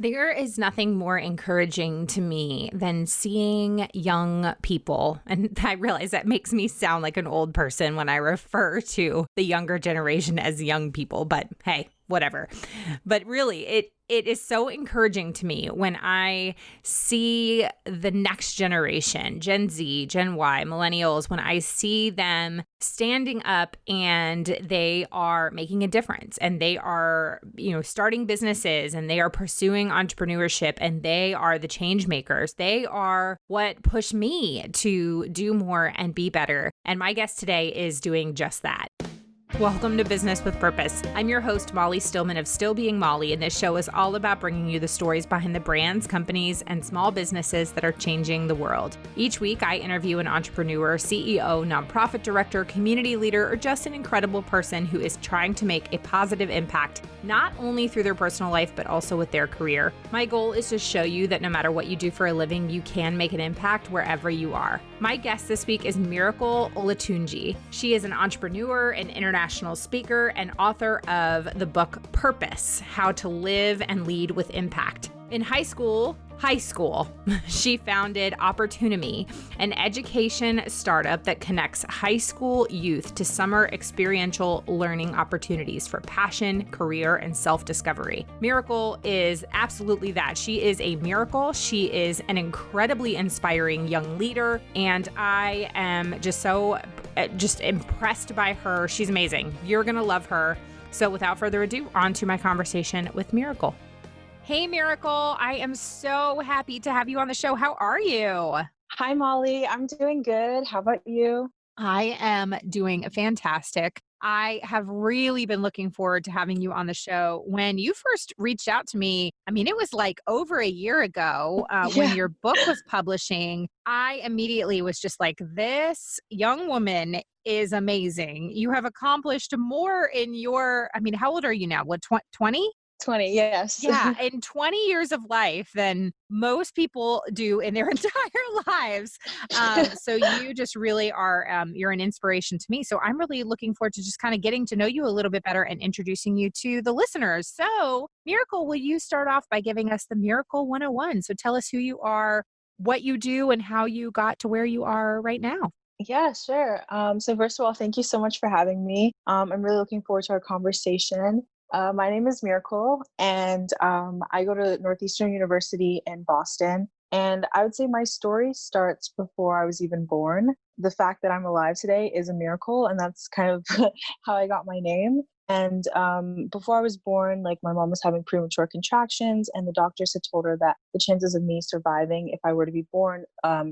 There is nothing more encouraging to me than seeing young people. And I realize that makes me sound like an old person when I refer to the younger generation as young people, but hey, whatever. But really, it is so encouraging to me when I see the next generation, Gen Z, Gen Y, millennials, when I see them standing up and they are making a difference and they are, starting businesses and they are pursuing entrepreneurship and they are the change makers. They are what push me to do more and be better. And my guest today is doing just that. Welcome to Business with Purpose. I'm your host, Molly Stillman of Still Being Molly, and this show is all about bringing you the stories behind the brands, companies, and small businesses that are changing the world. Each week, I interview an entrepreneur, CEO, nonprofit director, community leader, or just an incredible person who is trying to make a positive impact, not only through their personal life, but also with their career. My goal is to show you that no matter what you do for a living, you can make an impact wherever you are. My guest this week is Miracle Olatunji. She is an entrepreneur, an international speaker, and author of the book Purpose: How to Live and Lead with Impact. In high school, she founded OpportuniMe, an education startup that connects high school youth to summer experiential learning opportunities for passion, career, and self-discovery. Miracle is absolutely that. She is a miracle. She is an incredibly inspiring young leader, and I am just impressed by her. She's amazing. You're going to love her. So without further ado, on to my conversation with Miracle. Hey, Miracle. I am so happy to have you on the show. How are you? Hi, Molly. I'm doing good. How about you? I am doing fantastic. I have really been looking forward to having you on the show. When you first reached out to me, it was like over a year ago when Yeah. your book was publishing. I immediately was just like, this young woman is amazing. You have accomplished more in how old are you now? What, 20? 20, yes. Yeah, in 20 years of life than most people do in their entire lives. So you just really are, you're an inspiration to me. So I'm really looking forward to just kind of getting to know you a little bit better and introducing you to the listeners. So Miracle, will you start off by giving us the Miracle 101? So tell us who you are, what you do, and how you got to where you are right now. Yeah, sure. So first of all, thank you so much for having me. I'm really looking forward to our conversation. My name is Miracle, and I go to Northeastern University in Boston. And I would say my story starts before I was even born. The fact that I'm alive today is a miracle, and that's kind of how I got my name. And before I was born, like my mom was having premature contractions, and the doctors had told her that the chances of me surviving if I were to be born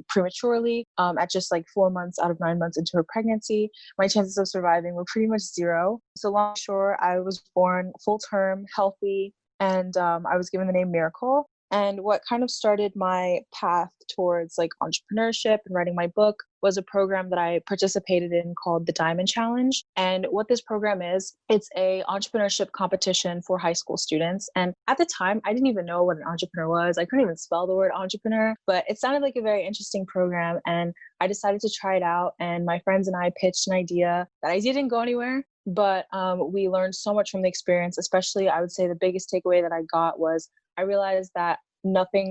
prematurely at just like 4 months out of 9 months into her pregnancy, my chances of surviving were pretty much zero. So long and short, I was born full term, healthy, and I was given the name Miracle. And what kind of started my path towards like entrepreneurship and writing my book was a program that I participated in called the Diamond Challenge. And what this program is, it's a entrepreneurship competition for high school students. And at the time, I didn't even know what an entrepreneur was. I couldn't even spell the word entrepreneur, but it sounded like a very interesting program. And I decided to try it out. And my friends and I pitched an idea. That idea didn't go anywhere. But we learned so much from the experience, especially I would say the biggest takeaway that I got was I realized that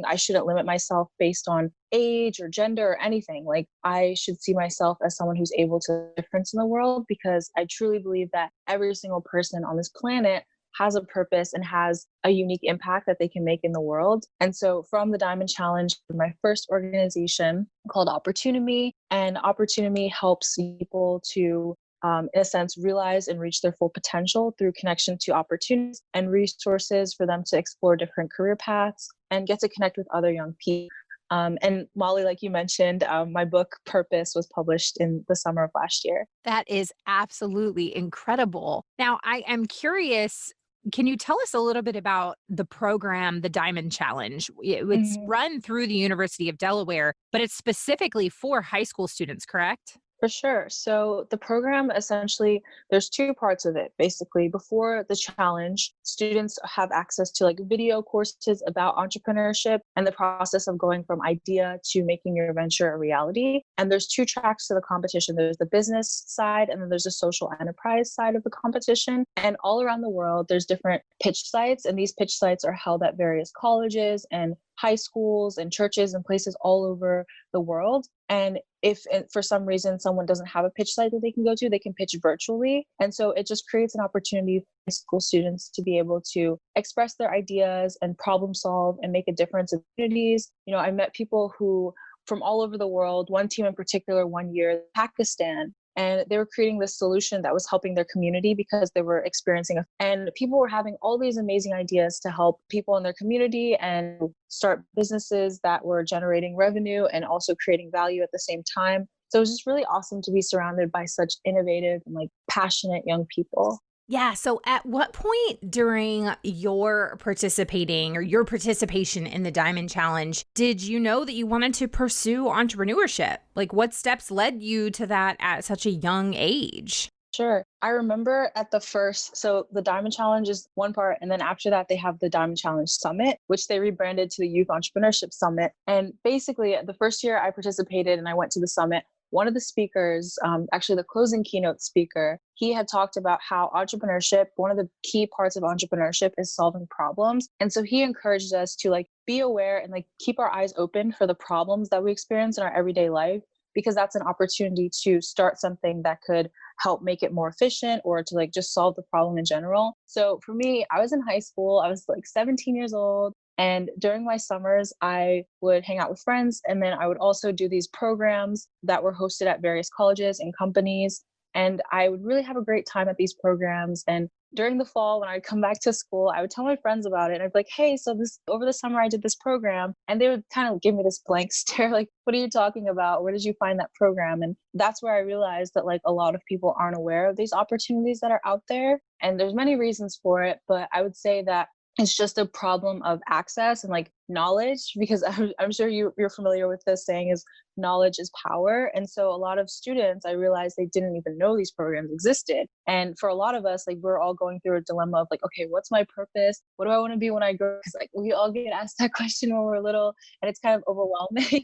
I shouldn't limit myself based on age or gender or anything. Like I should see myself as someone who's able to make a difference in the world, because I truly believe that every single person on this planet has a purpose and has a unique impact that they can make in the world. And so from the Diamond Challenge, my first organization called OpportuniMe, and OpportuniMe helps people to in a sense, realize and reach their full potential through connection to opportunities and resources for them to explore different career paths and get to connect with other young people. And Molly, like you mentioned, my book Purpose was published in the summer of last year. That is absolutely incredible. Now, I am curious, can you tell us a little bit about the program, the Diamond Challenge? It's Mhm. run through the University of Delaware, but it's specifically for high school students, correct? For sure. So the program essentially, there's two parts of it. Basically, before the challenge, students have access to like video courses about entrepreneurship and the process of going from idea to making your venture a reality. And there's two tracks to the competition. There's the business side and then there's the social enterprise side of the competition. And all around the world, there's different pitch sites, and these pitch sites are held at various colleges and high schools and churches and places all over the world. And if for some reason someone doesn't have a pitch site that they can go to, they can pitch virtually. And so it just creates an opportunity for high school students to be able to express their ideas and problem solve and make a difference in communities. I met people who from all over the world, one team in particular, one year, Pakistan, and they were creating this solution that was helping their community because they were experiencing and people were having all these amazing ideas to help people in their community and start businesses that were generating revenue and also creating value at the same time. So it was just really awesome to be surrounded by such innovative and like passionate young people. Yeah. So at what point during your participating or your participation in the Diamond Challenge did you know that you wanted to pursue entrepreneurship? Like what steps led you to that at such a young age? Sure. I remember at the first, so the Diamond Challenge is one part. And then after that, they have the Diamond Challenge Summit, which they rebranded to the Youth Entrepreneurship Summit. And basically, the first year I participated and I went to the summit, one of the speakers, actually the closing keynote speaker, he had talked about how entrepreneurship, one of the key parts of entrepreneurship is solving problems. And so he encouraged us to like be aware and like keep our eyes open for the problems that we experience in our everyday life, because that's an opportunity to start something that could help make it more efficient or to like just solve the problem in general. So for me, I was in high school, I was like 17 years old. And during my summers, I would hang out with friends. And then I would also do these programs that were hosted at various colleges and companies. And I would really have a great time at these programs. And during the fall, when I'd come back to school, I would tell my friends about it. And I'd be like, hey, so this over the summer, I did this program. And they would kind of give me this blank stare, like, what are you talking about? Where did you find that program? And that's where I realized that like a lot of people aren't aware of these opportunities that are out there. And there's many reasons for it. But I would say that it's just a problem of access and like knowledge, because I'm sure you're familiar with this saying is knowledge is power. And so a lot of students, I realized they didn't even know these programs existed. And for a lot of us, like we're all going through a dilemma of like, okay, what's my purpose? What do I want to be when I grow? Because like we all get asked that question when we're little and it's kind of overwhelming.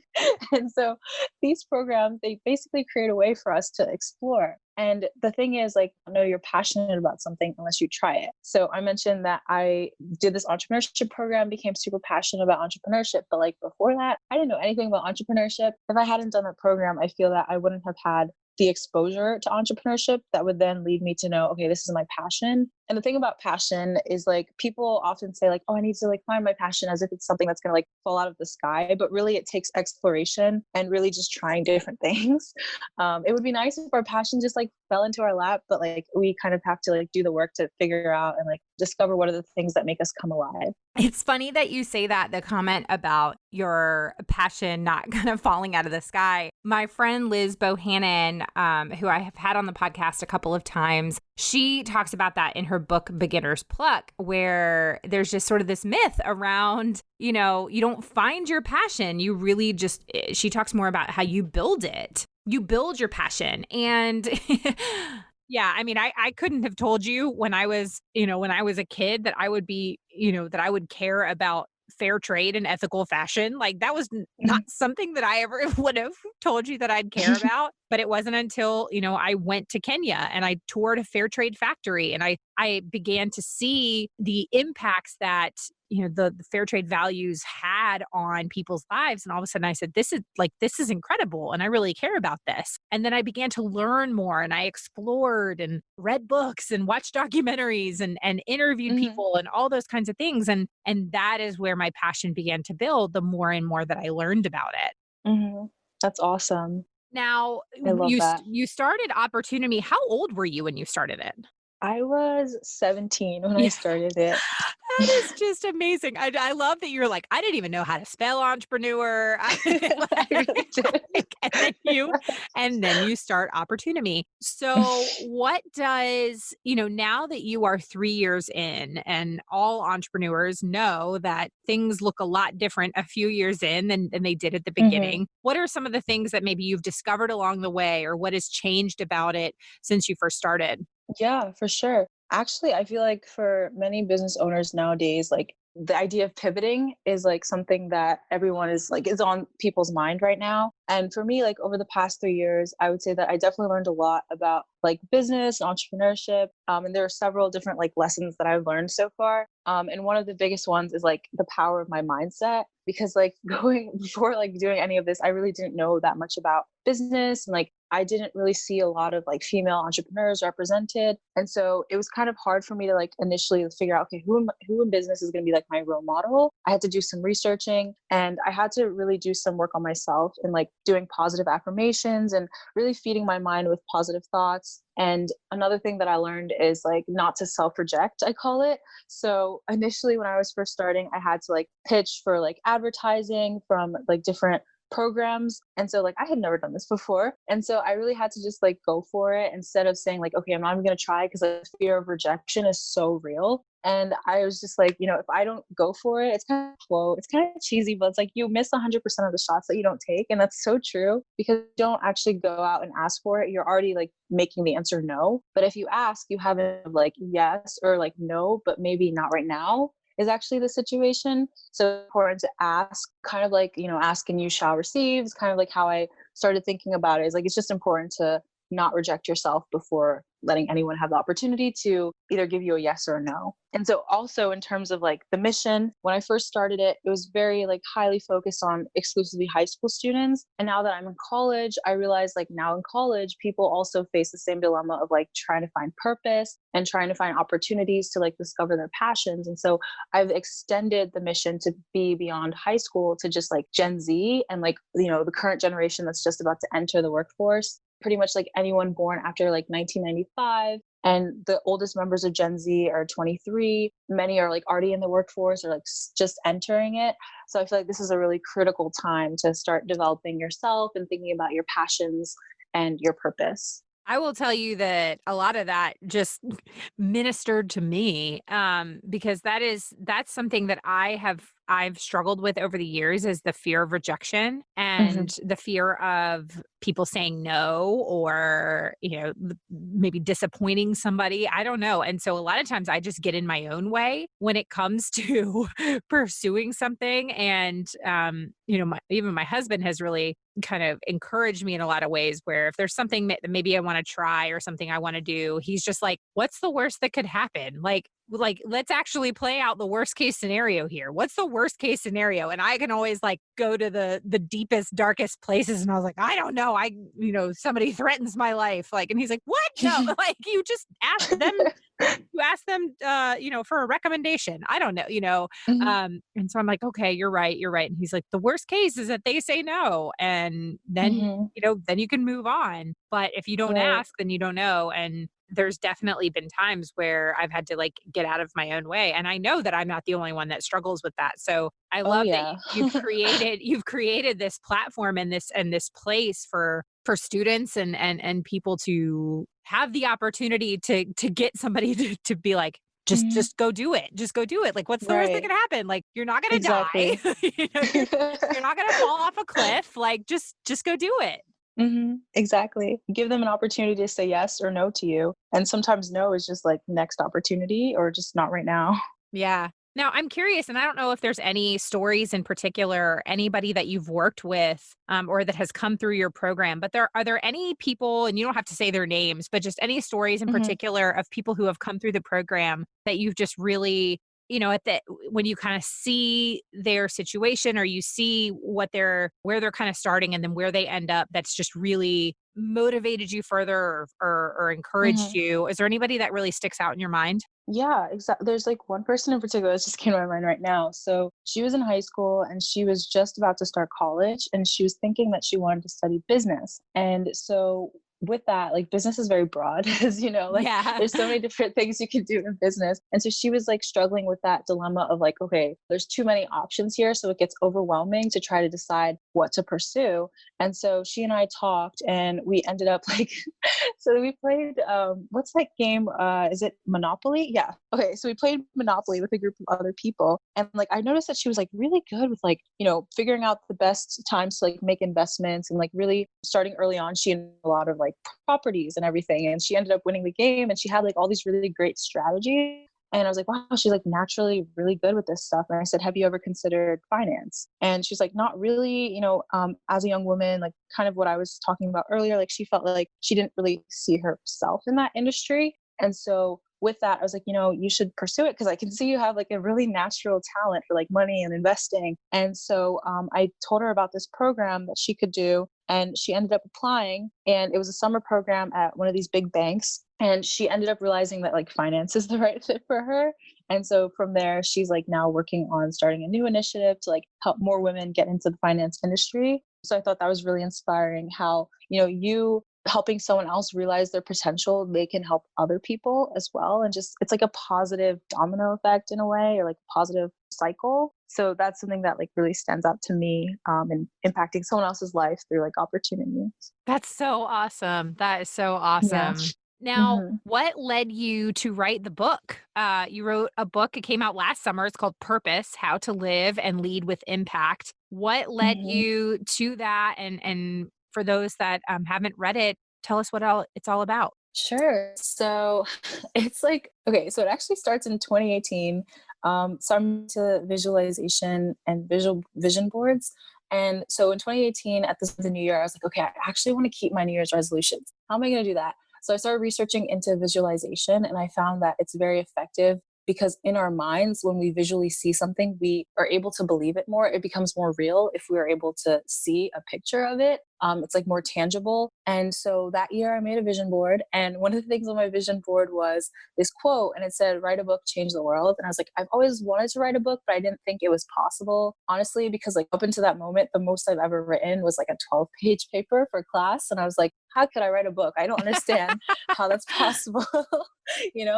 And so these programs, they basically create a way for us to explore. And the thing is, like, no, you're passionate about something unless you try it. So I mentioned that I did this entrepreneurship program, became super passionate about entrepreneurship. But like before that, I didn't know anything about entrepreneurship. If I hadn't done that program, I feel that I wouldn't have had the exposure to entrepreneurship that would then lead me to know, okay, this is my passion. And the thing about passion is like people often say like, oh, I need to like find my passion as if it's something that's going to like fall out of the sky. But really it takes exploration and really just trying different things. It would be nice if our passion just like fell into our lap, but like we kind of have to like do the work to figure out and like discover what are the things that make us come alive. It's funny that you say that, the comment about your passion not kind of falling out of the sky. My friend Liz Bohannon, who I have had on the podcast a couple of times, she talks about that in her book, Beginner's Pluck, where there's just sort of this myth around, you don't find your passion. You really just, she talks more about how you build it. You build your passion. And yeah, I mean, I couldn't have told you when I was a kid that I would be, that I would care about fair trade and ethical fashion. Like that was not something that I ever would have told you that I'd care about. But it wasn't until, I went to Kenya and I toured a fair trade factory and I began to see the impacts that, the fair trade values had on people's lives. And all of a sudden I said, this is incredible. And I really care about this. And then I began to learn more and I explored and read books and watched documentaries and interviewed people and all those kinds of things. And that is where my passion began to build the more and more that I learned about it. Mm-hmm. That's awesome. Now, I love that. you started OpportuniMe. How old were you when you started it? I was 17 when I Yeah. started it. That is just amazing. I love that you're like, I didn't even know how to spell entrepreneur. I really did. And then you start OpportuniMe. So what does, now that you are 3 years in and all entrepreneurs know that things look a lot different a few years in than they did at the Mhm. beginning, what are some of the things that maybe you've discovered along the way, or what has changed about it since you first started? Yeah, for sure. Actually, I feel like for many business owners nowadays, like the idea of pivoting is like something that everyone is on people's mind right now. And for me, like over the past 3 years, I would say that I definitely learned a lot about like business and entrepreneurship. And there are several different like lessons that I've learned so far. And one of the biggest ones is like the power of my mindset. Because like going before like doing any of this, I really didn't know that much about business, and like I didn't really see a lot of like female entrepreneurs represented. And so it was kind of hard for me to like initially figure out, okay, who in business is going to be like my role model. I had to do some researching, and I had to really do some work on myself and like doing positive affirmations and really feeding my mind with positive thoughts. And another thing that I learned is like not to self reject, I call it. So initially, when I was first starting, I had to like pitch for like advertising from like different programs. And so like I had never done this before. And so I really had to just like go for it instead of saying like, okay, I'm not even going to try, because the fear of rejection is so real. And I was just like, if I don't go for it, it's kind of cheesy, but it's like you miss 100% of the shots that you don't take. And that's so true, because you don't actually go out and ask for it. You're already like making the answer no. But if you ask, you have it like yes or like no, but maybe not right now is actually the situation. So it's important to ask, kind of like, ask and you shall receive. It's kind of like how I started thinking about it, is like, it's just important to not reject yourself before letting anyone have the opportunity to either give you a yes or a no. And so also in terms of like the mission, when I first started it, it was very like highly focused on exclusively high school students. And now that I'm in college, I realize like now in college, people also face the same dilemma of like trying to find purpose and trying to find opportunities to like discover their passions. And so I've extended the mission to be beyond high school to just like Gen Z and like, the current generation that's just about to enter the workforce. Pretty much like anyone born after like 1995. And the oldest members of Gen Z are 23. Many are like already in the workforce or like just entering it. So I feel like this is a really critical time to start developing yourself and thinking about your passions and your purpose. I will tell you that a lot of that just ministered to me, because that's something that I've struggled with over the years, is the fear of rejection Hmm. and the fear of people saying no, or maybe disappointing somebody. I don't know. And so a lot of times I just get in my own way when it comes to pursuing something. And even my husband has really kind of encouraged me in a lot of ways, where if there's something that maybe I want to try or something I want to do, he's just like, what's the worst that could happen? Like let's actually play out the worst case scenario here. What's the worst case scenario? And I can always like go to the deepest, darkest places. And I was like, I don't know. Somebody threatens my life. Like, and he's like, what? No, like you ask them, for a recommendation. I don't know. Hmm. And so I'm like, okay, you're right. You're right. And he's like, the worst case is that they say no. And then, Hmm. then you can move on. But if you don't Right. ask, then you don't know. And there's definitely been times where I've had to like get out of my own way. And I know that I'm not the only one that struggles with that. So I Oh love that yeah. you've created this platform and this place for students and people to have the opportunity to get somebody to be like, just Hmm. just go do it. Just go do it. Like, what's the worst that Right. could happen? Like, you're not gonna die. Exactly. You're not gonna fall off a cliff. Like, just go do it. Hmm. Exactly. Give them an opportunity to say yes or no to you. And sometimes no is just like next opportunity or just not right now. Yeah. Now, I'm curious, and I don't know if there's any stories in particular, anybody that you've worked with, or that has come through your program, but are there any people, and you don't have to say their names, but just any stories in Hmm. particular of people who have come through the program that you've just really, when you kind of see their situation, or you see where they're kind of starting and then where they end up, that's just really motivated you further, or encouraged Hmm. you. Is there anybody that really sticks out in your mind? Yeah, exactly. There's like one person in particular that just came to my mind right now. So she was in high school and she was just about to start college and she was thinking that she wanted to study business. And so with that, like business is very broad, as you know, like Yeah. there's so many different things you can do in business. And so she was like struggling with that dilemma of like, okay, there's too many options here. So it gets overwhelming to try to decide what to pursue. And so she and I talked and we ended up like, so we played, what's that game? Is it Monopoly? Yeah. Okay. So we played Monopoly with a group of other people. And like, I noticed that she was like really good with like, figuring out the best times to like make investments and like really starting early on. She had a lot of like properties and everything. And she ended up winning the game and she had like all these really great strategies. And I was like, wow, she's like naturally really good with this stuff. And I said, have you ever considered finance? And she's like, not really, as a young woman, like kind of what I was talking about earlier, like she felt like she didn't really see herself in that industry. And so with that, I was like, you should pursue it because I can see you have like a really natural talent for like money and investing. And so I told her about this program that she could do. And she ended up applying, and it was a summer program at one of these big banks. And she ended up realizing that like finance is the right fit for her. And so from there, she's like now working on starting a new initiative to like help more women get into the finance industry. So I thought that was really inspiring how, you helping someone else realize their potential, they can help other people as well. And just, it's like a positive domino effect in a way, or like a positive cycle. So that's something that like really stands out to me, and impacting someone else's life through like opportunities. That's so awesome. That is so Yeah. awesome. Now, hmm what led you to write the book? You wrote a book. It came out last summer. It's called Purpose: How to Live and Lead with Impact. What led hmm you to that? And for those that haven't read it, tell us what it's all about. Sure. So it's like, okay, so it actually starts in 2018. So I'm into visualization and visual vision boards. And so in 2018, at the new year, I was like, okay, I actually want to keep my New Year's resolutions. How am I going to do that? So I started researching into visualization and I found that it's very effective because in our minds, when we visually see something, we are able to believe it more. It becomes more real if we are able to see a picture of it. It's like more tangible. And so that year I made a vision board. And one of the things on my vision board was this quote, and it said, write a book, change the world. And I was like, I've always wanted to write a book, but I didn't think it was possible, honestly, because like up until that moment, the most I've ever written was like a 12-page paper for class. And I was like, how could I write a book? I don't understand how that's possible.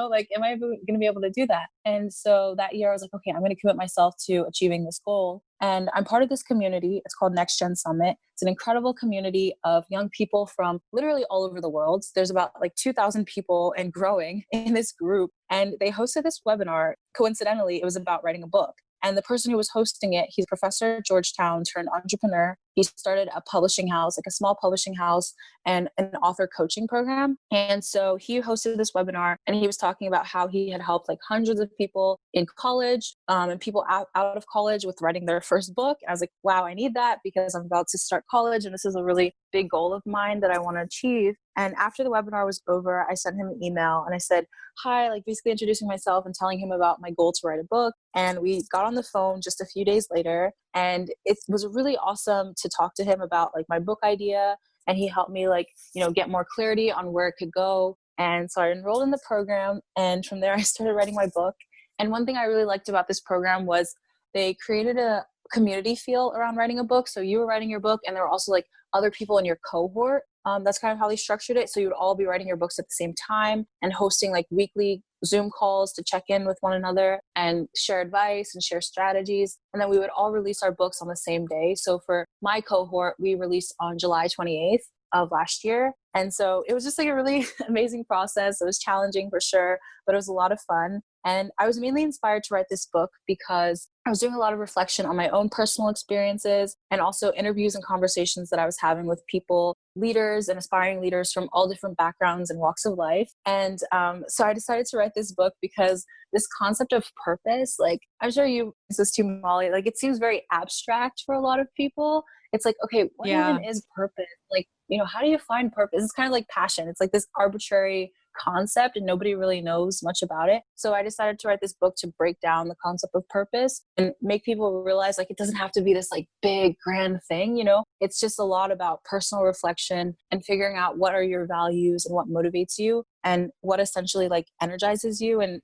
Like, am I going to be able to do that? And so that year I was like, okay, I'm going to commit myself to achieving this goal. And I'm part of this community. It's called Next Gen Summit. It's an incredible community of young people from literally all over the world. There's about like 2,000 people and growing in this group. And they hosted this webinar. Coincidentally, it was about writing a book. And the person who was hosting it, he's a professor at Georgetown turned entrepreneur. He started a publishing house, like a small publishing house, and an author coaching program. And so he hosted this webinar and he was talking about how he had helped like hundreds of people in college, and people out of college with writing their first book. I was like, wow, I need that because I'm about to start college. And this is a really big goal of mine that I want to achieve. And after the webinar was over, I sent him an email and I said, hi, like basically introducing myself and telling him about my goal to write a book. And we got on the phone just a few days later. And it was really awesome to talk to him about like my book idea. And he helped me like, get more clarity on where it could go. And so I enrolled in the program. And from there, I started writing my book. And one thing I really liked about this program was they created a community feel around writing a book. So you were writing your book and there were also like other people in your cohort. That's kind of how they structured it. So you would all be writing your books at the same time and hosting like weekly Zoom calls to check in with one another and share advice and share strategies. And then we would all release our books on the same day. So for my cohort, we released on July 28th of last year. And so it was just like a really amazing process. It was challenging for sure, but it was a lot of fun. And I was mainly inspired to write this book because I was doing a lot of reflection on my own personal experiences and also interviews and conversations that I was having with people, leaders and aspiring leaders from all different backgrounds and walks of life. And so I decided to write this book because this concept of purpose, like I'm sure you, this is too, Molly, like it seems very abstract for a lot of people. It's like, okay, what Yeah. even is purpose? Like, how do you find purpose? It's kind of like passion. It's like this arbitrary concept and nobody really knows much about it. So I decided to write this book to break down the concept of purpose and make people realize like it doesn't have to be this like big grand thing, It's just a lot about personal reflection and figuring out what are your values and what motivates you and what essentially like energizes you and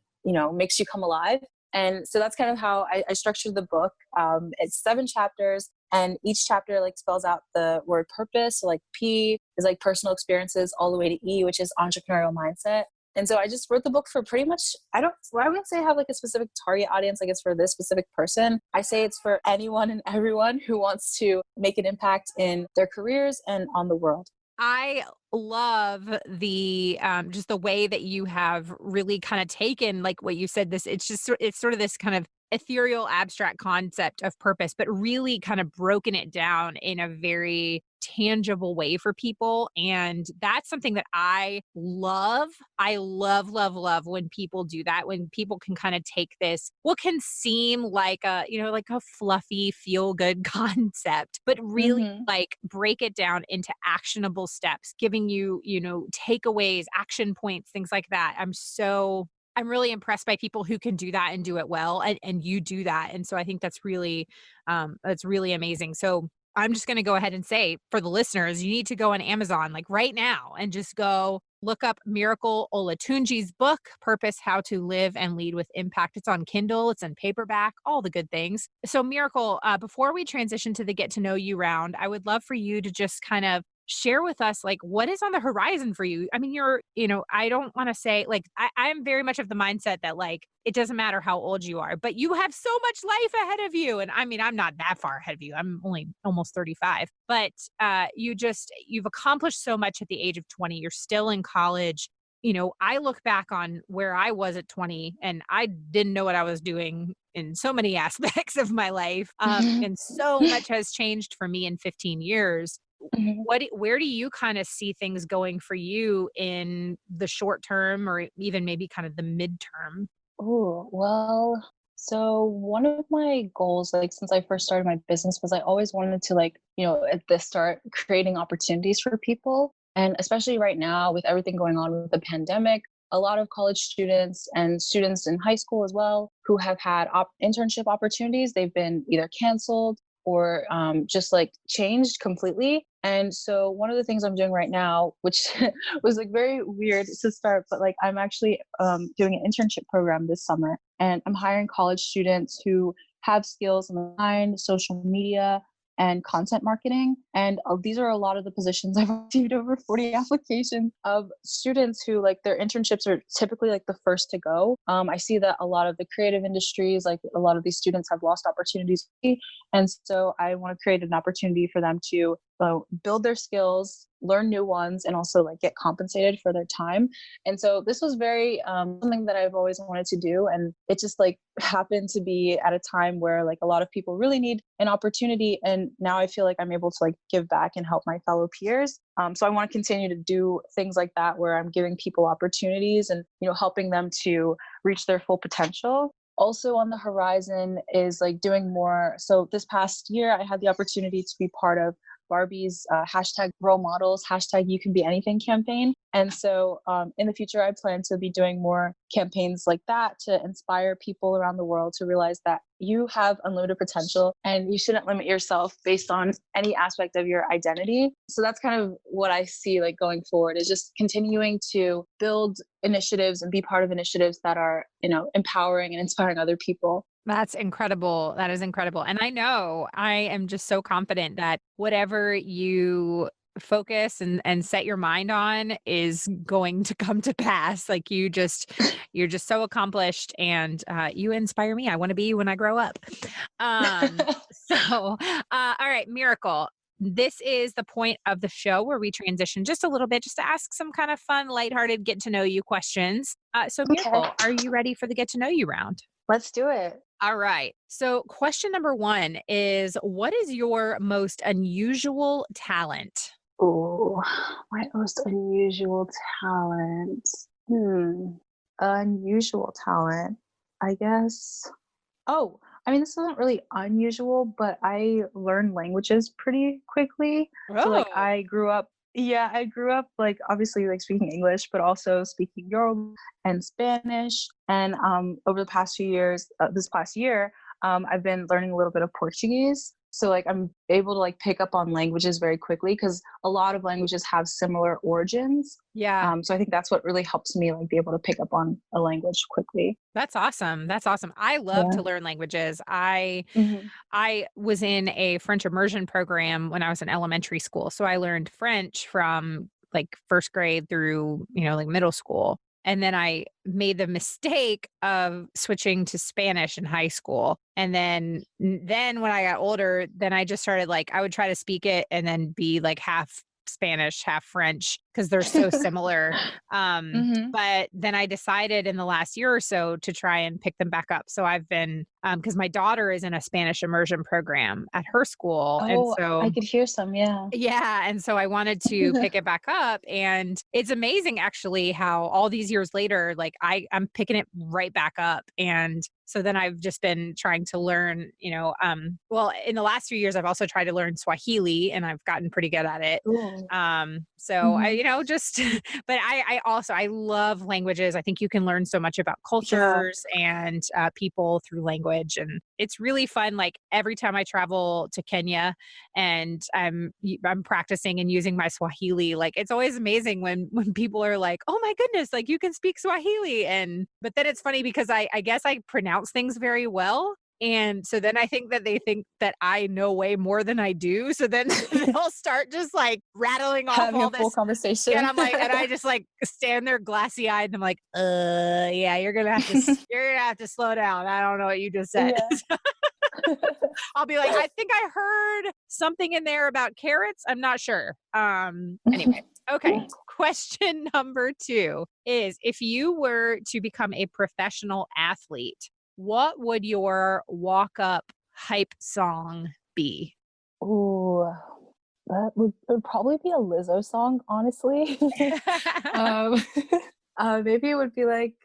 makes you come alive. And so that's kind of how I structured the book. It's 7 chapters, and each chapter like spells out the word purpose. So like P is like personal experiences, all the way to E, which is entrepreneurial mindset. And so I just wrote the book for pretty much, I wouldn't say I have like a specific target audience, like it's for this specific person. I say it's for anyone and everyone who wants to make an impact in their careers and on the world. I love the just the way that you have really kind of taken like what you said this it's sort of this kind of ethereal abstract concept of purpose, but really kind of broken it down in a very tangible way for people. And that's something that I love. I love when people do that, when people can kind of take this, what can seem like a, like a fluffy feel good concept, but really Hmm. like break it down into actionable steps, giving you, takeaways, action points, things like that. I'm really impressed by people who can do that and do it well. And you do that. And so I think that's really amazing. So I'm just going to go ahead and say for the listeners, you need to go on Amazon like right now and just go look up Miracle Olatunji's book, Purpose: How to Live and Lead with Impact. It's on Kindle, it's in paperback, all the good things. So Miracle, before we transition to the get to know you round, I would love for you to just kind of share with us like what is on the horizon for you. I mean, I don't want to say like I'm very much of the mindset that like it doesn't matter how old you are, but you have so much life ahead of you. And I mean, I'm not that far ahead of you. I'm only almost 35, but you've accomplished so much at the age of 20. You're still in college. I look back on where I was at 20 and I didn't know what I was doing in so many aspects of my life. And so much has changed for me in 15 years. Where do you kind of see things going for you in the short term or even maybe kind of the midterm? Oh, well, so one of my goals, like since I first started my business, was I always wanted to like, at the start creating opportunities for people. And especially right now with everything going on with the pandemic, a lot of college students and students in high school as well who have had internship opportunities, they've been either canceled or just like changed completely. And so one of the things I'm doing right now, which was like very weird to start, but like I'm actually doing an internship program this summer, and I'm hiring college students who have skills in online, social media, and content marketing. And these are a lot of the positions. I've received over 40 applications of students who like their internships are typically like the first to go. I see that a lot of the creative industries, like a lot of these students have lost opportunities. And so I want to create an opportunity for them to build their skills, learn new ones, and also like get compensated for their time. And so this was very something that I've always wanted to do. And it just like happened to be at a time where like a lot of people really need an opportunity. And now I feel like I'm able to like give back and help my fellow peers. So I want to continue to do things like that where I'm giving people opportunities and, helping them to reach their full potential. Also on the horizon is like doing more. So this past year, I had the opportunity to be part of Barbie's hashtag role models, hashtag you can be anything campaign. And so in the future, I plan to be doing more campaigns like that to inspire people around the world to realize that you have unlimited potential and you shouldn't limit yourself based on any aspect of your identity. So that's kind of what I see like going forward is just continuing to build initiatives and be part of initiatives that are, empowering and inspiring other people. That's incredible. That is incredible. And I know I am just so confident that whatever you focus and set your mind on is going to come to pass. Like you're just so accomplished and you inspire me. I want to be you when I grow up. All right, Miracle. This is the point of the show where we transition just a little bit, just to ask some kind of fun, lighthearted, get to know you questions. So, Okay, Miracle, are you ready for the get to know you round? let's do it. All right. So, question number one is what is your most unusual talent? Oh, my most unusual talent. Unusual talent. I guess. Oh, I mean, this isn't really unusual, but I learn languages pretty quickly. So, like, Oh, I grew up, like, obviously, like, speaking English, but also speaking Yoruba and Spanish. And over the past few years, this past year, I've been learning a little bit of Portuguese. So like I'm able to like pick up on languages very quickly because a lot of languages have similar origins. Yeah. So I think that's what really helps me like be able to pick up on a language quickly. That's awesome. That's awesome. I love Yeah. to learn languages. I Hmm. I was in a French immersion program when I was in elementary school. So I learned French from like first grade through, like middle school. And then I made the mistake of switching to Spanish in high school. And then when I got older, then I just started like I would try to speak it and then be like half Spanish, half French because they're so similar. Hmm. But then I decided in the last year or so to try and pick them back up. So I've been because my daughter is in a Spanish immersion program at her school. And Oh, I so could hear some. Yeah. yeah, and so I wanted to pick it back up, and it's amazing actually how all these years later, like I'm picking it right back up, and so then I've just been trying to learn, well, in the last few years, I've also tried to learn Swahili, and I've gotten pretty good at it. Ooh. So I, Hmm. just, but I love languages. I think you can learn so much about Yeah. cultures and people through language, and it's really fun. Like every time I travel to Kenya and I'm practicing and using my Swahili. Like it's always amazing when people are like, "Oh my goodness, like you can speak Swahili." And but then it's funny because I guess I pronounce things very well. And so then I think that they think that I know way more than I do. So then they'll start just like rattling off Having a all full this. And conversation. I'm like, and I just like stand there glassy eyed and I'm like, yeah, you're gonna have to slow down. I don't know what you just said. Yeah. I'll be like, I think I heard something in there about carrots. I'm not sure. Anyway, okay. Question number 2 is if you were to become a professional athlete, what would your walk up hype song be? Ooh, that would probably be a Lizzo song, honestly. um, maybe it would be like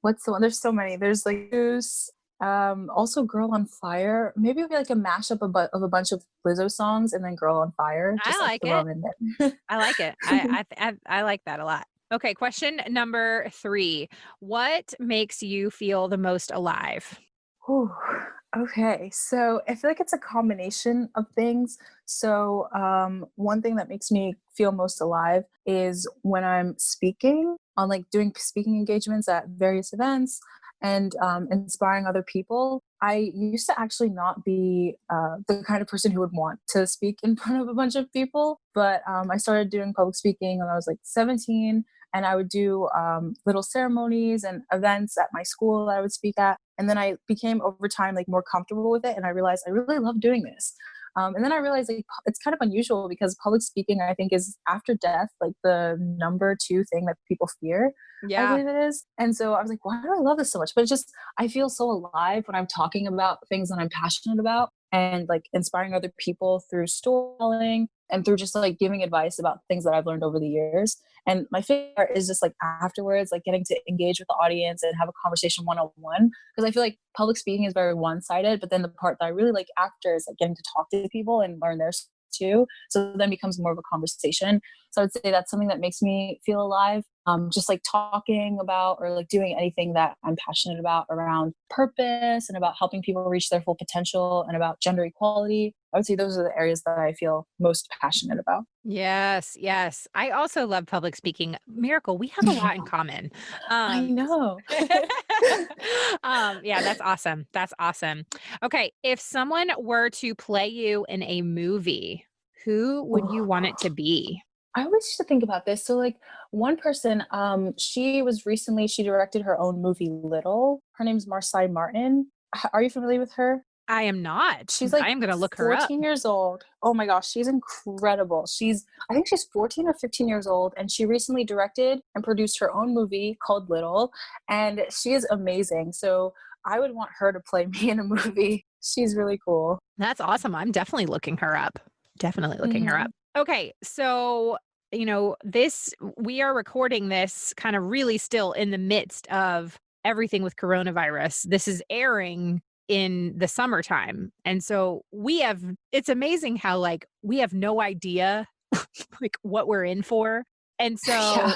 what's the one? There's so many. There's like Goose, also Girl on Fire. Maybe it would be like a mashup of a bunch of Lizzo songs and then Girl on Fire, I just like like throw it. them in there. I like it. I like that a lot. Okay, question number 3. What makes you feel the most alive? Whew. Okay, so I feel like it's a combination of things. So, one thing that makes me feel most alive is when I'm speaking on like doing speaking engagements at various events and inspiring other people. I used to actually not be the kind of person who would want to speak in front of a bunch of people, but I started doing public speaking when I was like 17, and I would do little ceremonies and events at my school that I would speak at. And then I became over time like more comfortable with it, and I realized I really love doing this. And then I realized like it's kind of unusual because public speaking, I think, is after death like the number 2 thing that people fear. I Yeah. believe it is. And so I was like, why do I love this so much? But it's just I feel so alive when I'm talking about things that I'm passionate about and like inspiring other people through storytelling and through just like giving advice about things that I've learned over the years. And my favorite part is just like afterwards, like getting to engage with the audience and have a conversation one on one. Because I feel like public speaking is very one sided, but then the part that I really like after is like getting to talk to people and learn their too. So then becomes more of a conversation. So I would say that's something that makes me feel alive. Just like talking about or like doing anything that I'm passionate about around purpose and about helping people reach their full potential and about gender equality. I would say those are the areas that I feel most passionate about. Yes, yes. I also love public speaking. Miracle, we have a lot in common. I Um, know. yeah, that's awesome. That's awesome. Okay, if someone were to play you in a movie, who would you want it to be? I always used to think about this. So like one person, she directed her own movie Little. Her name's Marcy Martin. Are you familiar with her? I am not. She's I like am going to look her up. 14 years old. Oh my gosh, she's incredible. I think she's 14 or 15 years old, and she recently directed and produced her own movie called Little, and she is amazing. So I would want her to play me in a movie. She's really cool. That's awesome. I'm definitely looking her up. Definitely looking her Hmm. up. Okay, so we are recording this kind of really still in the midst of everything with coronavirus. This is airing in the summertime. And so it's amazing how like we have no idea like what we're in for. And so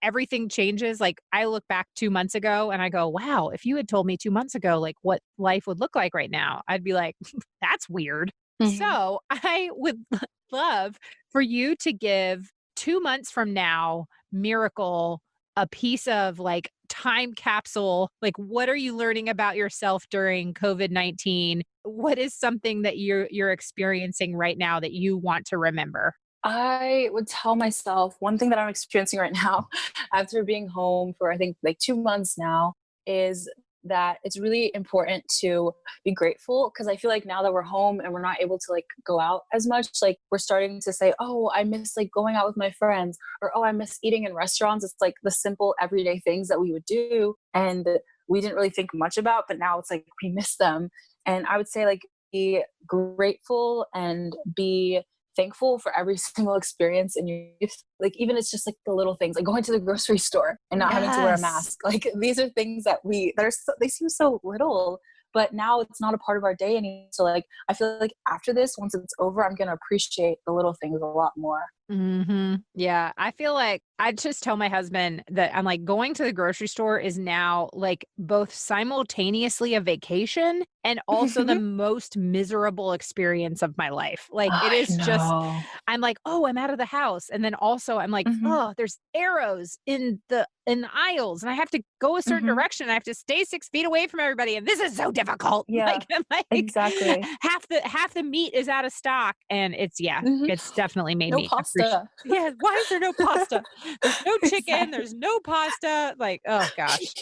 everything changes. Like I look back 2 months ago and I go, wow, if you had told me 2 months ago, like what life would look like right now, I'd be like, that's weird. Mhm. So I would love for you to give 2 months from now, Miracle, a piece of like time capsule. Like, what are you learning about yourself during COVID-19? What is something that you're experiencing right now that you want to remember? I would tell myself one thing that I'm experiencing right now after being home for I think like 2 months now is that it's really important to be grateful because I feel like now that we're home and we're not able to like go out as much, like we're starting to say, oh, I miss like going out with my friends, or oh, I miss eating in restaurants. It's like the simple everyday things that we would do and we didn't really think much about, but now it's like we miss them. And I would say like be grateful and be thankful for every single experience in your youth. Like even it's just like the little things, like going to the grocery store and not having to wear a Yes. mask. Like these are things that they seem so little, but now it's not a part of our day anymore. So like I feel like after this, once it's over, I'm gonna appreciate the little things a lot more. Yeah. I feel like I just tell my husband that I'm like going to the grocery store is now like both simultaneously a vacation and also the most miserable experience of my life. Like it I is just, know. I'm like, oh, I'm out of the house. And then also I'm like, Hmm. oh, there's arrows in the aisles and I have to go a certain Hmm. direction. I have to stay 6 feet away from everybody. And this is so difficult. Yeah, Like, I'm like exactly. half the meat is out of stock. And yeah, Hmm. it's definitely made No me appreciate. pasta. Yeah, why is there no pasta? There's no chicken, Exactly. there's no pasta, like, oh gosh.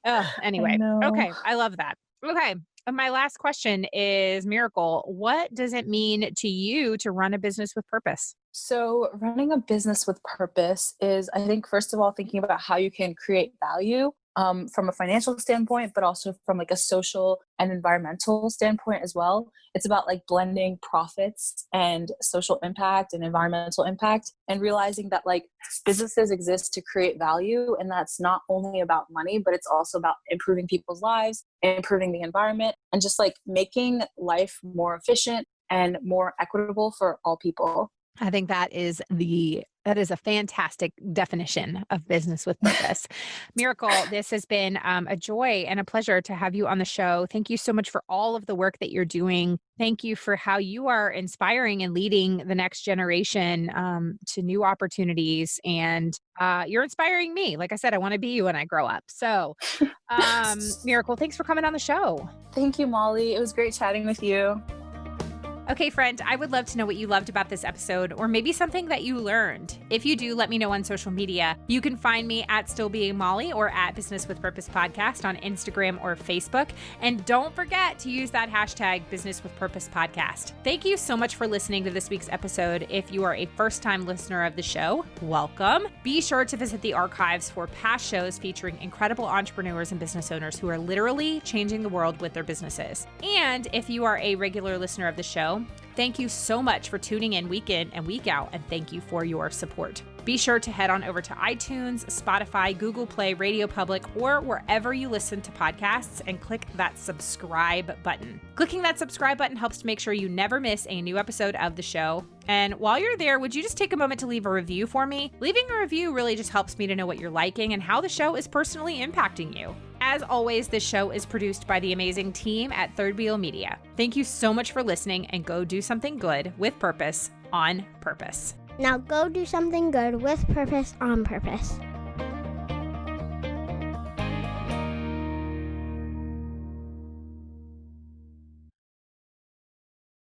I Anyway, know. okay, I love that. Okay, my last question is, Miracle, what does it mean to you to run a business with purpose? So, running a business with purpose is, I think, first of all, thinking about how you can create value from a financial standpoint, but also from like a social and environmental standpoint as well. It's about like blending profits and social impact and environmental impact, and realizing that like businesses exist to create value, and that's not only about money, but it's also about improving people's lives, improving the environment, and just like making life more efficient and more equitable for all people. I think that is a fantastic definition of business with purpose. Miracle, this has been a joy and a pleasure to have you on the show. Thank you so much for all of the work that you're doing. Thank you for how you are inspiring and leading the next generation to new opportunities. And you're inspiring me. Like I said, I want to be you when I grow up. So, Miracle, thanks for coming on the show. Thank you, Molly. It was great chatting with you. Okay, friend, I would love to know what you loved about this episode or maybe something that you learned. If you do, let me know on social media. You can find me at Still Being Molly or at Business with Purpose Podcast on Instagram or Facebook. And don't forget to use that hashtag Business with Purpose Podcast. Thank you so much for listening to this week's episode. If you are a first-time listener of the show, welcome. Be sure to visit the archives for past shows featuring incredible entrepreneurs and business owners who are literally changing the world with their businesses. And if you are a regular listener of the show, thank you so much for tuning in week in and week out, and thank you for your support. Be sure to head on over to iTunes, Spotify, Google Play, Radio Public, or wherever you listen to podcasts and click that subscribe button. Clicking that subscribe button helps to make sure you never miss a new episode of the show. And while you're there, would you just take a moment to leave a review for me? Leaving a review really just helps me to know what you're liking and how the show is personally impacting you. As always, this show is produced by the amazing team at Third Wheel Media. Thank you so much for listening, and go do something good with purpose on purpose. Now go do something good with purpose on purpose.